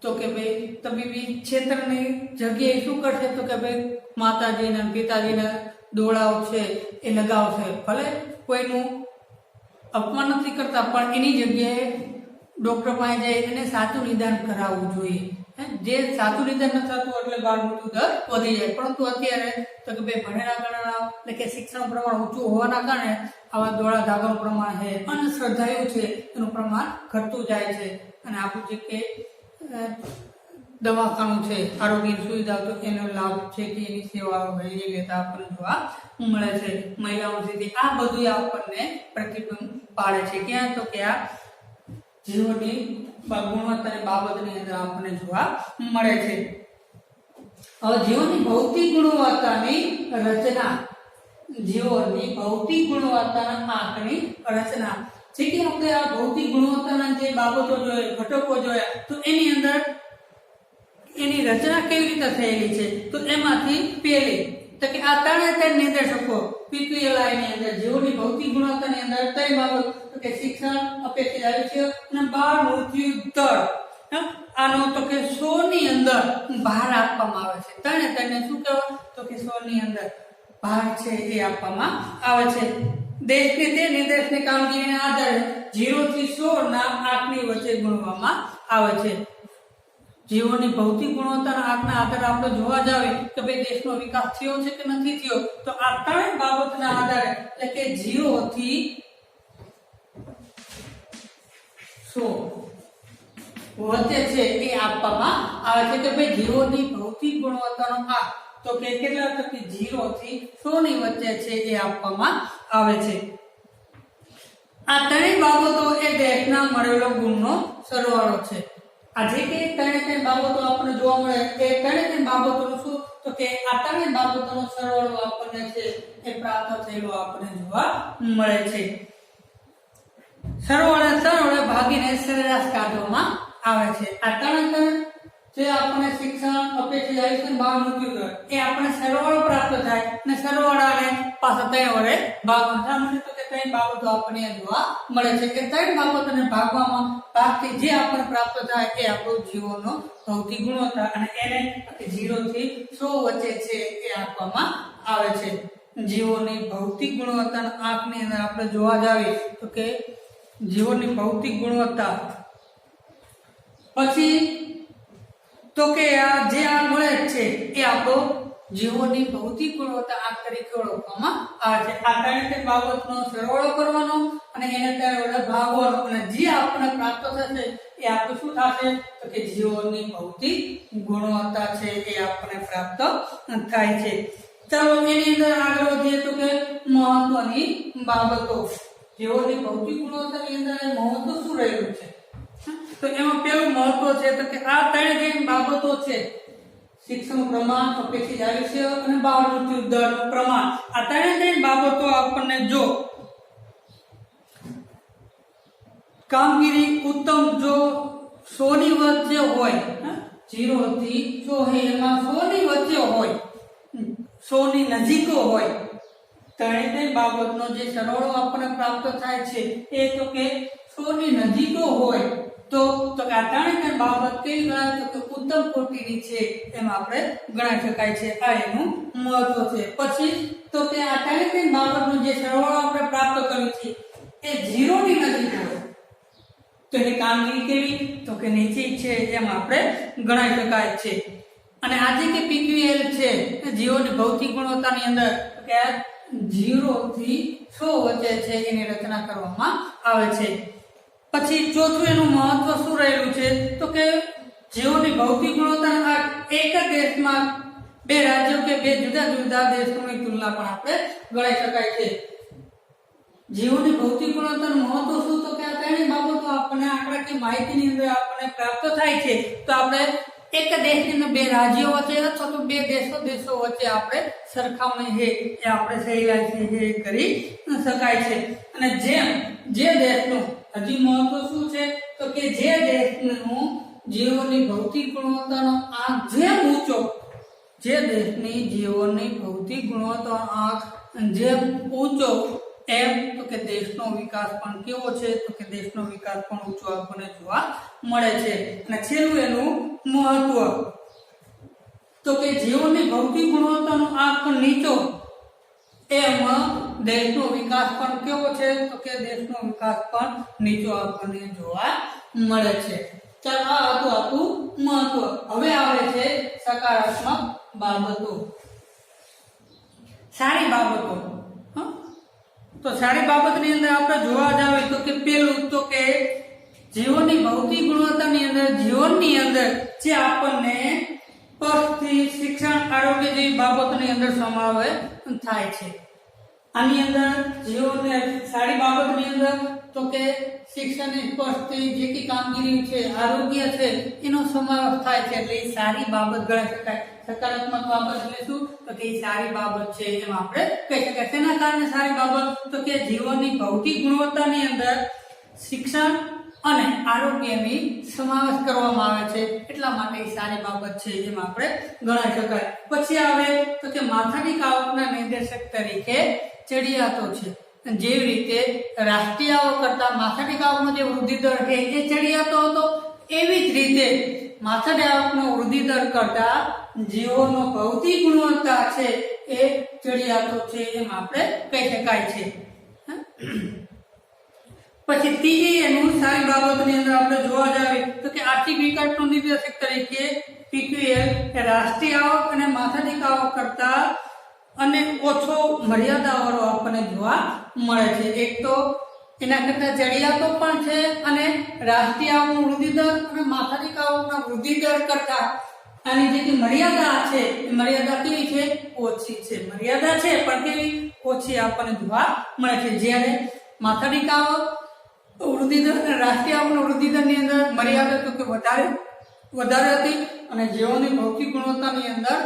તો કે ભાઈ તબીબી ક્ષેત્રની જગ્યાએ શું કરશે તો કે ભાઈ માતાજીના પિતાજીના દોડાઓ છે એ લગાવશે. ભલે કોઈનું અપમાન નથી કરતા પણ એની જગ્યાએ ડોક્ટર પાસે જાય એને સાચું નિદાન કરાવવું જોઈએ. જે સાચું નિદાન ન થતું એટલે બાળ મૃત્યુ દર વધી જાય. પરંતુ અત્યારે તો કે ભાઈ ભણેલા ગણેલા એટલે કે શિક્ષણ પ્રમાણ ઊંચું હોવાના કારણે આવા દોડા ધાગાનું પ્રમાણ છે, અંધશ્રદ્ધાઓ છે એનું પ્રમાણ ઘટતું જાય છે. અને આપણું જે કે દવાખાનું છે, આરોગ્યની સુવિધાઓ તો એનો લાભ છે કે એની સેવાઓ વહેલી લેતા આપણને જોવા મળે છે. મહિલાઓ છે આ બધું આપણને પ્રતિબિંબ પાડે છે. ક્યાં તો કે આ જીવનની ગુણવત્તાની બાબતની અંદર આપણને જોવા મળે છે. હવે જીવનની ભૌતિક ગુણવત્તાની રચના, જીવનની ભૌતિક ગુણવત્તાના આંકની રચના છે કે આપણે આ ભૌતિક ગુણવત્તાના જે બાબતો જોઈએ, ઘટકો જોયા, તો એની અંદર એની રચના કેવી રીતે થયેલી છે તો એમાંથી પહેલી તો કે આ ત્રણે નિર્દેશકો પીપીએલઆઈ ની અંદર જીવોની ભૌતિક ગુણવત્તાની અંદર ત્રણ બાબત તો કે શિક્ષણ, અપેક્ષિત આયુષ્ય અને બાળ મૃત્યુ દર આનો તો કે 100 ની અંદર ભાર આપવામાં આવે છે. ત્રણે શું કહેવાય તો કે 100 ની અંદર ભાર છે એ આપવામાં આવે છે. દેશની તે નિર્દેશની કામગીરીના આધારે 0 થી 100 ના આંકની વચ્ચે ગણવામાં આવે છે. જીવોની ભૌતિક ગુણવત્તાના આંકના આધારે આપણે જોવા જાવે કે ભાઈ દેશનો વિકાસ થયો છે કે નથી થયો તો આ ત્રણ બાબતના આધારે એટલે કે 0 થી 100 વચ્ચે છે એ આપવામાં આવે છે કે ભાઈ જીવોની ભૌતિક ગુણવત્તાનો આંક તો કે કેટલા તો કે 0 થી 100 ની વચ્ચે છે એ આપવામાં આવે છે. આ ત્રણેય બાબતો એ દેશના મળેલો ગુણનો સરવાળો છે. આ જે કે ત્રણેય બાબતો આપણને જોવા મળે એ ત્રણેય બાબતોનું શું તો કે આ ત્રણેય બાબતોનો સરવાળો આપણને છે એ પ્રાપ્ત થયેલો આપણને જોવા મળે છે. સરવાળે 3 વડે ભાગીને સરેરાશ કાઢવામાં આવે છે. આ ત્રણ જે આપણને શિક્ષણ, અપેક્ષિત આયુષ્ય, બાળ મૃત્યુ દર એ આપણને સરવાળો પ્રાપ્ત થાય અને સરવાળાને પાછા 3 વડે ભાગવાનું સામાન્ય તો કે 3 બાબતો આપણને જોવા મળે છે કે 3 બાબતોને ભાગવામાં ભાગથી જે આપણને પ્રાપ્ત થાય એ આપણો જીવોનો ભૌતિક ગુણવત્તા અને એને 0 થી 100 વચ્ચે છે એ આપવામાં આવે છે. જીવોની ભૌતિક ગુણવત્તાના આંકની અંદર આપણે જોવા જાવીએ તો કે જીવોની ભૌતિક ગુણવત્તા પછી તો કે આ જે આ મળે છે એ આપણો જીવોની ભૌતિક ગુણવત્તા આંક તરીકે ઓળખવામાં આવે છે. આ ત્રણેય બાબતનો સરવાળો કરવાનો અને એને 3 વડે ભાગવાનો અને જે આપણને પ્રાપ્ત થશે એ આપણું શું થશે તો કે જીવોની ભૌતિક ગુણવત્તા છે એ આપણને પ્રાપ્ત થાય છે. ચાલો એની અંદર આગળ વધીએ તો કે મહત્વની બાબતો. જીવોની ભૌતિક ગુણવત્તાની અંદર મહત્વ શું રહેલું છે તો એમાં પહેલું મહત્વ છે તો કે આ ત્રણેય બાબતો છે શિક્ષણનું પ્રમાણ, અપેક્ષિત આયુષ્ય અને બાળ મૃત્યુ દરનું પ્રમાણ. આ ત્રણેય બાબતો આપણને જો કામગીરી ઉત્તમ જો 100 ની વચ્ચે હોય 0 થી 100 એમાં 100 ની વચ્ચે હોય 100 ની નજીક હોય ત્રણેય બાબતનો જે સરવાળો આપણને પ્રાપ્ત થાય છે એ તો કે 100 ની નજીક હોય તો આ ત્રણેય બાબત કેવી ગણાય તો કે ઉત્તમ કોટીની છે એમ આપણે ગણાવી શકાય છે. આ એનું મહત્વ છે. પછી તો કે આ ત્રણેય બાબતનો જે સરવાળો આપણે પ્રાપ્ત કર્યો છે એ 0 ની નજીક હોય તો એની કામગીરી કેવી તો કે નીચે છે એમ આપણે ગણાવી શકાય છે. અને આજે કે પીક્યુએલ છે જીવોની ભૌતિક ગુણવત્તાની અંદર કે 0 થી 100 વચ્ચે છે એની રચના કરવામાં આવે છે. પછી ચોથું એનું મહત્વ શું રહેલું છે તો કે જીવોની ભૌતિક ગુણવત્તા એક જ દેશમાં 2 રાજ્યો કે 2 જુદા જુદા દેશોની તુલના પણ આપણે ગણાવી શકાય છે. જીવોની ભૌતિક ગુણવત્તાનું મહત્વ શું તો કે આ ત્રણેય બાબતો આપણને આંકડાકીય માહિતીની અંદર આપણને પ્રાપ્ત થાય છે તો આપણે એક દેશની અંદર 2 રાજ્યો વચ્ચે અથવા તો 2 દેશો વચ્ચે આપણે સરખામણી છે એ આપણે સહેલાઈથી કરી શકાય છે. અને જે દેશનું હજી મહત્વ શું છે તો કે જે દેશનું જીવોની ભૌતિક ગુણવત્તાનો આંક જેમ ઊંચો જે દેશની જીવોની ભૌતિક ગુણવત્તાનો આંક જેમ ઊંચો એમ તો કે દેશનો વિકાસ પણ કેવો છે તો કે દેશનો વિકાસ પણ ઊંચો આપણને જોવા મળે છે. અને છેલ્લું એનું મહત્વ તો કે જીવોની ભૌતિક ગુણવત્તાનો આંક નીચો એમ દેશનો વિકાસ પણ કેવો છે તો કે દેશનો વિકાસ પણ નીચો આપણને જોવા મળે છે. ચાલો આ હતું આપણું મહત્વ. હવે આવે છે સકારાત્મક બાબતો, સારી બાબતો. તો સારી બાબતની અંદર આપણે જોવા જાવે તો કે પેલું તો કે જીવનની ભૌતિક ગુણવત્તાની અંદર જીવનની અંદર જે આપણને પક્ષથી શિક્ષણ, આરોગ્ય જેવી બાબતોની અંદર સમાવેશ થાય છે. આની અંદર જીવનને સારી બાબતની અંદર તો કે શિક્ષણની પક્ષથી જે કે કામગીરી છે, આરોગ્ય છે એનો સમાવેશ થાય છે એટલે એ સારી બાબત ગણાઈ શકાય. સકારાત્મક બાબત એટલે શું તો કે એ સારી બાબત છે એમ આપણે કહી શકાય. તેના કારણે સારી બાબત તો કે જીવનની ભૌતિક ગુણવત્તાની અંદર શિક્ષણ અને આરોગ્યની સમાવેશ કરવામાં આવે છે એટલા માટે એ સારી બાબત છે એમ આપણે ગણાઈ શકાય. પછી આવે તો કે માથાની આવકના નિર્દેશક તરીકે ચડિયાતો છે. જેવી રીતે રાષ્ટ્રીય આવક કરતા માથાદીઠ આવકનો જે વૃદ્ધિ દર છે એ ચડિયાતો હતો, એવી જ રીતે માથાદીઠ આવકનો વૃદ્ધિ દર કરતા જીવોનો ભૌતિક ગુણવત્તા છે એ ચડિયાતો છે એમ આપણે કહી શકાય છે. પછી ત્રીજી એનું સારી બાબતની અંદર આપણે જોવા જઈએ તો કે આર્થિક વિકાસનો નિર્દેશક તરીકે પીક્યુએલ એ રાષ્ટ્રીય આવક અને માથાદીઠ આવક કરતા અને ઓછો મર્યાદાવાળો આપણને જોવા મળે છે. એક તો એના કરતા ચડિયાતો પણ છે અને રાષ્ટ્રીય આવકનો વૃદ્ધિ દર અને માથાદીઠ આવકના વૃદ્ધિ દર કરતા આની જે મર્યાદા છે એ મર્યાદા કેવી છે? ઓછી છે. મર્યાદા છે પણ કેવી? ઓછી આપણને જોવા મળે છે. જ્યારે માથાદીઠ આવક વૃદ્ધિ દર અને રાષ્ટ્રીય આવકનો વૃદ્ધિ દરની અંદર મર્યાદા તો કે વધારે હતી અને જીવોની ભૌતિક ગુણવત્તાની અંદર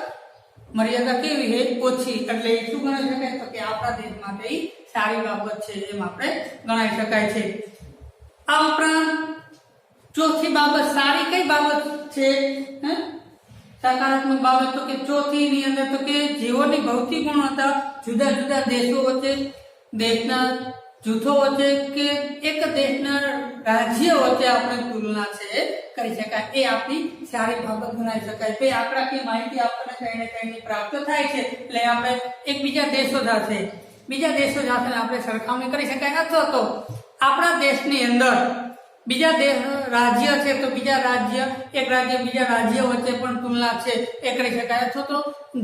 મર્યાદા કેવી છે? ઓછી. એટલે એ શું ગણાઈ શકાય? તો કે આપણા દેશ માટે સારી બાબત છે એમ આપણે ગણાઈ શકાય છે. આ ઉપરાંત ચોથી બાબત સારી કઈ બાબત છે? સકારાત્મક બાબત તો કે ચોથી ની અંદર તો કે જીવોની ભૌતિક ગુણવત્તા જુદા જુદા દેશો વચ્ચે, દેશના જૂથો વચ્ચે કે એક દેશના રાજ્ય વચ્ચે આપણે તુલના છે કરી શકાય. એ આપણી સારી બાબત ગણાઈ શકાય. તે આંકડાકીય માહિતી આપણને કઈ ને કઈ પ્રાપ્ત થાય છે એટલે આપણે બીજા દેશો સાથે આપણે સરખામણી કરી શકાય. અથવા તો આપણા દેશની અંદર બીજા રાજ્ય છે તો બીજા રાજ્ય બીજા રાજ્ય વચ્ચે પણ તુલના છે એ કરી શકાય. અથવા તો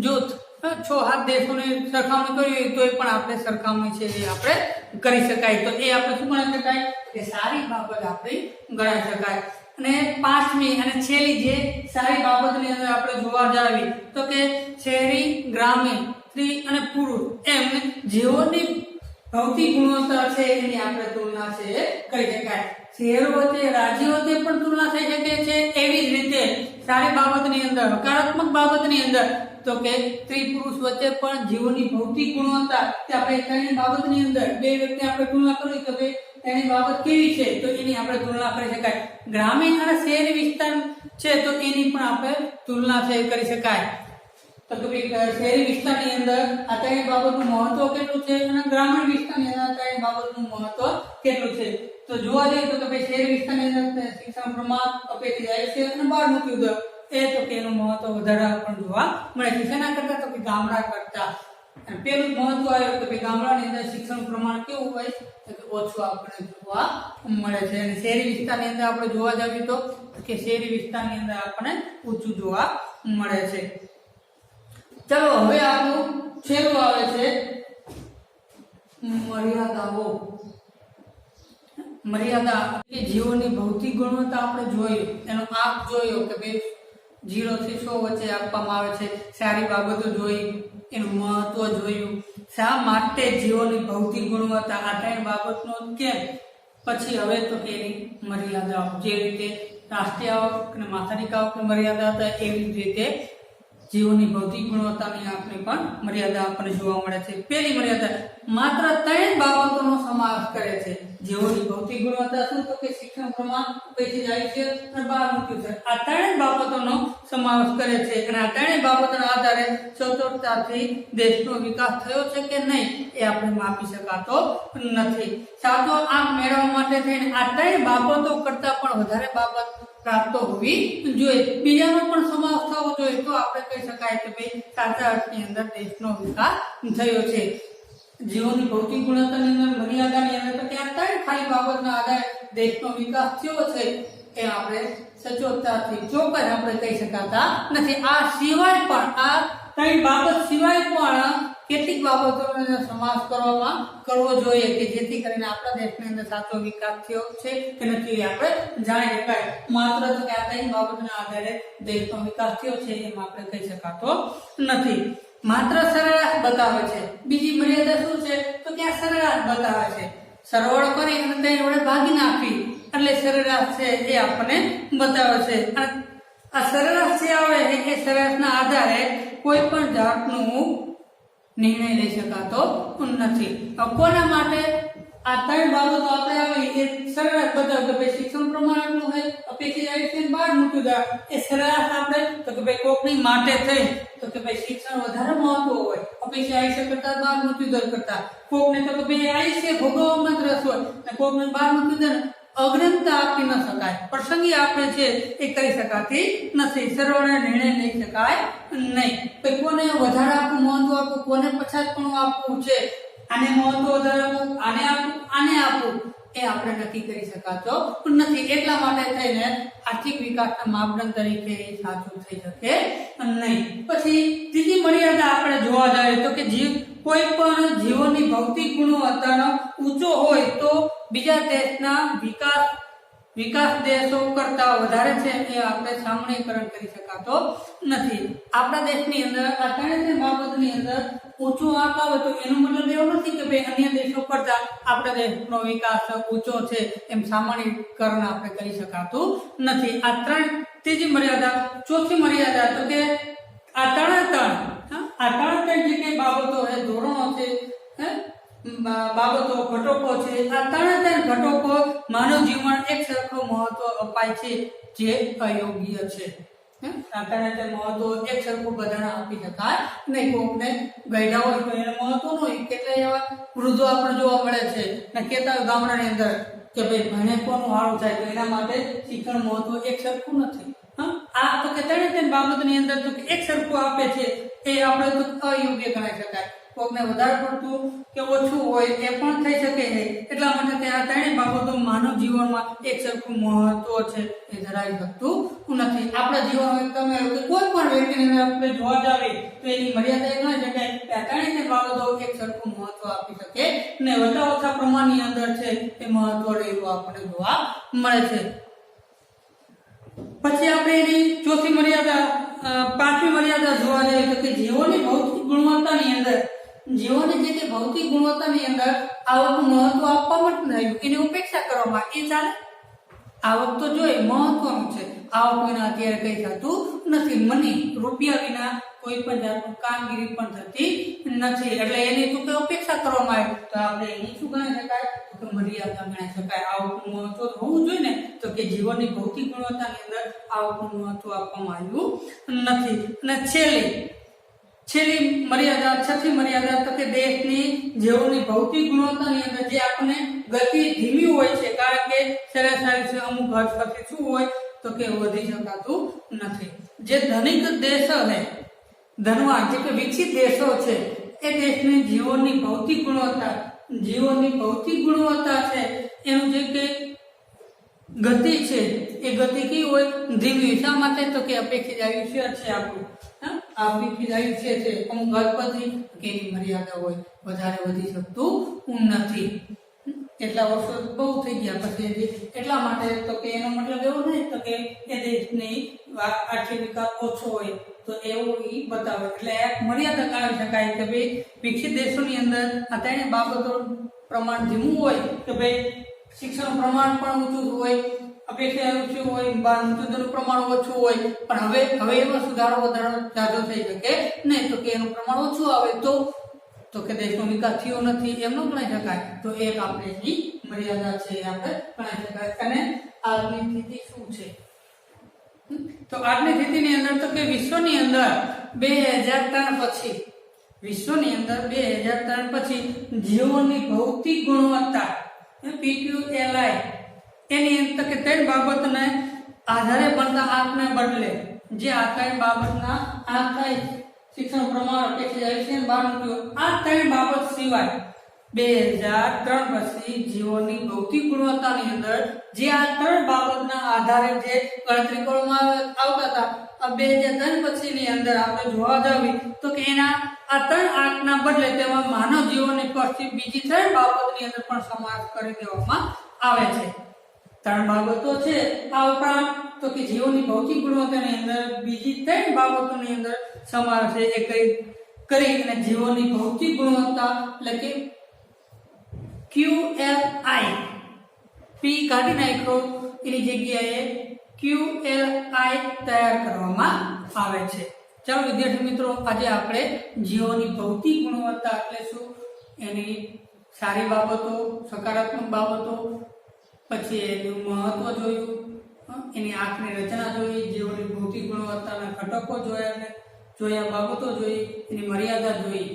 જૂથ 6-7 દેશોની સરખામણી કરવી તો પણ આપણે સરખામણી છે એ આપણે કરી શકાય. તો એ આપણે શું ગણાવી શકાય? કે સારી બાબત આપણે ગણાવી શકાય. અને પાંચમી અને છેલ્લી જે સારી બાબતની અંદર આપણે જોવા જાવી તો કે શહેરી, ગ્રામીણ, સ્ત્રી અને પુરુષ એમ જેઓની ભૌતિક ગુણવત્તા છે એની આપણે તુલના છે કરી શકાય. શહેરો વચ્ચે, રાજ્યો વચ્ચે પણ તુલના થઈ શકે છે. એવી જ રીતે સારી બાબતની અંદર, હકારાત્મક બાબતની અંદર તો કે સ્ત્રી પુરુષ વચ્ચે પણ જીવોની ભૌતિક ગુણવત્તા કે આપણે તેની બાબતની અંદર બે વ્યક્તિ આપણે તુલના કરવી તો તેની બાબત કેવી છે તો એની આપણે તુલના કરી શકાય. ગ્રામીણ અને શહેરી વિસ્તાર છે તો એની પણ આપણે તુલના છે કરી શકાય. તો શહેરી વિસ્તારની અંદર આ ત્રણેય બાબતનું મહત્વ કેટલું છે અને ગ્રામીણ વિસ્તારની અંદર આ ત્રણેય બાબતનું મહત્વ કેટલું છે. તો જોવા જઈએ તો ભાઈ શહેરી વિસ્તારની અંદર શિક્ષણ પ્રમાણ અપેક્ષિત જાય છે અને બાળ મૃત્યુ દર એ તો કે એનું મહત્વ વધારે પણ જોવા મળે છે. શેના કરતા? તો કે ગામડા કરતા. પેલું મહત્વ આવ્યું કે ભાઈ ગામડાની અંદર શિક્ષણ પ્રમાણ કેવું હોય તો કે ઓછું આપણને જોવા મળે છે. અને શહેરી વિસ્તારની અંદર આપણે જોવા જઈએ તો કે શહેરી વિસ્તારની અંદર આપણને ઓછું જોવા મળે છે. ચલો હવે આપણું છેલ્લું આવે છે મર્યાદાઓ. મર્યાદા કે જીવોની ભૌતિક ગુણવત્તા આપણે જોયું, એનો આંક જોયો કે ભાઈ 0 થી 100 વચ્ચે આપવામાં આવે છે. સારી બાબતો જોઈ, એનું મહત્વ જોયું. શા માટે જીવોની ભૌતિક ગુણવત્તા આ ત્રણ બાબતનો કેમ? પછી હવે તો કે એની મર્યાદાઓ, જે રીતે રાષ્ટ્રીય આવક અને માથાદીઠ આવકની મર્યાદા હતા એવી જ રીતે જીવોની ભૌતિક ગુણવત્તાની આપણે પણ મર્યાદા આપણને જોવા મળે છે. પહેલી મર્યાદા માત્ર 3 બાબતોનો સમાવેશ કરે છે. જીવોની ભૌતિક ગુણવત્તા શું? તો કે શિક્ષણ પ્રમાણ, અપેક્ષિત આયુષ્ય અને બાળ મૃત્યુ દર. આ 3 બાબતોનો સમાવેશ કરે છે અને આ 3 બાબતોના આધારે સચોટતાથી દેશનો વિકાસ થયો છે કે નહીં એ આપણે માપી શકાતો નથી. સાચો આંક મેળવવા માટે થઈને આ 3 બાબતો કરતા પણ વધારે બાબત પ્રાપ્ત હોવી જોઈએ. બીજાનો પણ સમાવેશ થવો જોઈએ તો આપણે કહી શકાય કે ભાઈ સાચા અર્થની અંદર દેશનો વિકાસ થયો છે. જીવોની ભૌતિક ગુણવત્તાની અંદર, મર્યાદાની અંદર તો ત્યાં 3 ખાલી બાબતના આધારે દેશનો વિકાસ થયો છે એ આપણે સચોટતાથી ચોક્કસ આપણે કહી શકાતા નથી. આ સિવાય પણ આ 3 બાબત સિવાય પણ કેટલીક બાબતોનો સમાવેશ કરવો જોઈએ કે જેથી કરીને આપણા દેશની અંદર સાચો વિકાસ થયો છે કે નથી આપણે જાણી શકાય. માત્ર તો કે આ 3 બાબતના આધારે દેશનો વિકાસ થયો છે એમ આપણે કહી શકાતો નથી. માત્ર સરેરાશ બતાવે છે. બીજી મર્યાદા શું છે? તો કે આ સરેરાશ બતાવે છે. સરવાળો કરી અને 3 વડે ભાગી નાખી એટલે સરેરાશ છે એ આપણને બતાવે છે. અને આ સરેરાશ જે આવે એ સરેરાશના આધારે કોઈ પણ જાતનું નિર્ણય લઈ શકાતો નથી. કોના માટે આ 3 બાબતો આપણે આવી એ સરેરાશ બતાવે કે ભાઈ શિક્ષણ પ્રમાણ એટલું હોય, અપેક્ષિત આયુષ્ય, બાળ મૃત્યુ દર. એ સરેરાશ આપણે તો કે ભાઈ કોકની માટે થઈ તો કે ભાઈ શિક્ષણ વધારે મહત્વ હોય, અપેક્ષા આયુષ્ય કરતા બાર મૃત્યુદર કરતા, કોકને તો ભાઈ આયુષ્ય ભોગવવામાં જ રસ હોય અને કોકને બાર મૃત્યુદર અગ્રતા આપી ન શકાય, પ્રસંગી આપણે છે એ કરી શકાતી નથી, સર્વને નિર્ણય લઈ શકાય નહીં. કોને વધારે આપવું મહત્વ આપવું, કોને પછાત પણ આપવું છે, આને મહત્વ વધારે આપવું, આને આપવું, એ આપણે નક્કી કરી શકાતો નથી. એટલા માટે થઈને આર્થિક વિકાસના માપદંડ તરીકે એ સાચું થઈ શકે નહીં. પછી ત્રીજી મર્યાદા આપણે જોવા જઈએ તો કે કોઈ પણ જીવનની ભૌતિક ગુણવત્તાનો ઊંચો હોય તો બીજા દેશના વિકાસ દેશો કરતા વધારે છે એ આપણે સામાન્યકરણ કરી શકાતો નથી. આપણા દેશની અંદર આ ત્રણેય બાબતની અંદર ઊંચો આંક આવે તો એનો મતલબ એવો નથી કે ભાઈ અન્ય દેશો કરતા આપણા દેશનો વિકાસ ઊંચો છે એમ સામાન્યકરણ આપણે કરી શકાતું નથી. આ ત્રીજી મર્યાદા. ચોથી મર્યાદા તો કે આ ત્રણ જે કઈ બાબતો છે, ધોરણો છે, બાબતો, ઘટકો છે, આ ત્રણ ઘટકો માનવ જીવન એક સરખો મહત્વ અપાય છે જે અયોગ્ય છે. આ ત્રણ મહત્વ એક સરખું બધાને આપી શકાય નહીં. કોકને ગયડા હોય તો એને મહત્વ ન હોય. કેટલાય એવા વૃદ્ધો આપણે જોવા મળે છે ને કહેતા ગામડાની અંદર કે ભાઈ ભણે કોનું સારું થાય તો એના માટે શિક્ષણ મહત્વ એક સરખું નથી. આ તો કે ત્રણે બાબતની અંદર તો એક સરખું આપે છે એ આપણે તો અયોગ્ય ગણાઈ શકાય. કોકને વધારે પડતું કે ઓછું હોય એ પણ થઈ શકે છે. એટલા માટે આ ત્રણેય બાબતો માનવ જીવનમાં એક સરખું મહત્વ છે એ ધરાવી શકતું નથી. આપણા જીવનમાં તમે કોઈ પણ વ્યક્તિને આપણે જોવા જાવે તો એની મર્યાદા એ ગણાઈ શકાય કે આ ત્રણેય બાબતો એક સરખું મહત્વ આપી શકે ને વધુ ઓછા પ્રમાણની અંદર છે એ મહત્વ રહેલું આપણને જોવા મળે છે. પછી આપણે એની ચોથી મર્યાદા, પાંચમી મર્યાદા જોવા જઈએ તો કે જીવનની ભૌતિક ગુણવત્તાની અંદર ભૌતિક ગુણવત્તાની અંદર આવકનું મહત્વ આપવામાં જ નહીં, એની ઉપેક્ષા કરવામાં એ ચાલે. આવક તો જોઈએ મહત્વનું છે. આવક વિના અત્યારે કઈ થતું નથી. મની રૂપિયા વિના કોઈ પણ જાતનું કામગીરી પણ થતી નથી. એટલે એની તો કે ઉપેક્ષા કરવામાં આવે તો આપણે એની શું ગણાઈ શકાય તો મર્યાદા ગણાઈ શકાય. આવકનું મહત્વ હોવું જોઈએ ને તો કે જીવનની ભૌતિક ગુણવત્તાની અંદર આવકનું મહત્વ આપવામાં આવ્યું નથી. અને છેલ્લી મર્યાદા, છઠ્ઠી મર્યાદા તો કે દેશની જીવનની ભૌતિક ગુણવત્તાની અંદર જે આપણને ગતિ ધીમી હોય છે કારણ કે સરેરાશ અમુક હદ પછી શું હોય તો કે વધી શકાતું નથી. જે ધનિક દેશો છે, ધનવાન જે કે વિકસિત દેશો છે એ દેશની જીવનની ભૌતિક ગુણવત્તા છે એનું જે કે ગતિ છે એ ગતિ કેવી હોય ધીમી. શા માટે તો કે અપેક્ષિત આયુષ્ય છે આપણું, અપેક્ષિત આયુષ્ય છે અમુક હદ પછી એની મર્યાદા હોય, વધારે વધી શકતું નથી. એટલા વર્ષો બહુ થઈ ગયા પછી એટલા માટે તો કે એનો મતલબ એવો નહીં તો કે એ દેશની આર્થિક વિકાસ ઓછો હોય તો એવું એ બતાવે. એટલે એક મર્યાદા કાઢી શકાય કે ભાઈ વિકસિત દેશોની અંદર આ ત્રણેય બાબતો પ્રમાણ ધીમું હોય કે ભાઈ શિક્ષણનું પ્રમાણ પણ ઊંચું હોય, અપેક્ષા ઊંચું હોય, મૃત્યુદરનું પ્રમાણ ઓછું હોય, પણ હવે એમાં સુધારો વધારો જાજો થઈ શકે નહીં તો કે એનું પ્રમાણ ઓછું આવે તો કે દેશનો વિકાસ થયો નથી એમ ન ગણાઈ શકાય. તો એક આપણે એની મર્યાદા છે આપણે ગણાઈ શકાય. અને આજની સ્થિતિ શું છે તો આજની સ્થિતિની અંદર તો કે વિશ્વની અંદર 2003 પછી જીવનની ભૌતિક ગુણવત્તા PQLI એની અંદર કે ત્રણ બાબતને આધારે બનતા આંકને બદલે જે આ ત્રણ બાબતના આંક થાય શિક્ષણ પ્રમાણ અપેક્ષિત આયુષ્ય બાર આ ત્રણ બાબત સિવાય 2003 પછી જીવનની ભૌતિક ગુણવત્તાની અંદર જે આ ત્રણ બાબતના આધારે જે ગણતરી કરવામાં આવતા હતા 2003 પછીની અંદર આપણે જોવા જાવી તો કે એના આ ત્રણ આંકના બદલે તેમાં માનવ જીવનની પછી બીજી ત્રણ બાબતની અંદર પણ સમાવેશ કરી દેવામાં આવે છે. ત્રણ બાબતો છે આ ઉપરાંત તો કે જીવનની ભૌતિક ગુણવત્તાની અંદર બીજી ત્રણ બાબતોની અંદર સમાવેશ એ કરી અને જીવનની ભૌતિક ગુણવત્તા એટલે કે QLI P કાઢી નાખ્યો એની જગ્યાએ QLI તૈયાર કરવામાં આવે છે. ચાલો વિદ્યાર્થી મિત્રો આજે આપણે જીવનની ભૌતિક ગુણવત્તા એટલે શું, એની સારી બાબતો, સકારાત્મક બાબતો, પછી એનું મહત્વ જોયું, એની આંખની રચના જોઈ, જીવનની ભૌતિક ગુણવત્તાના ઘટકો જોયા, બાબતો જોઈ, એની મર્યાદા જોઈ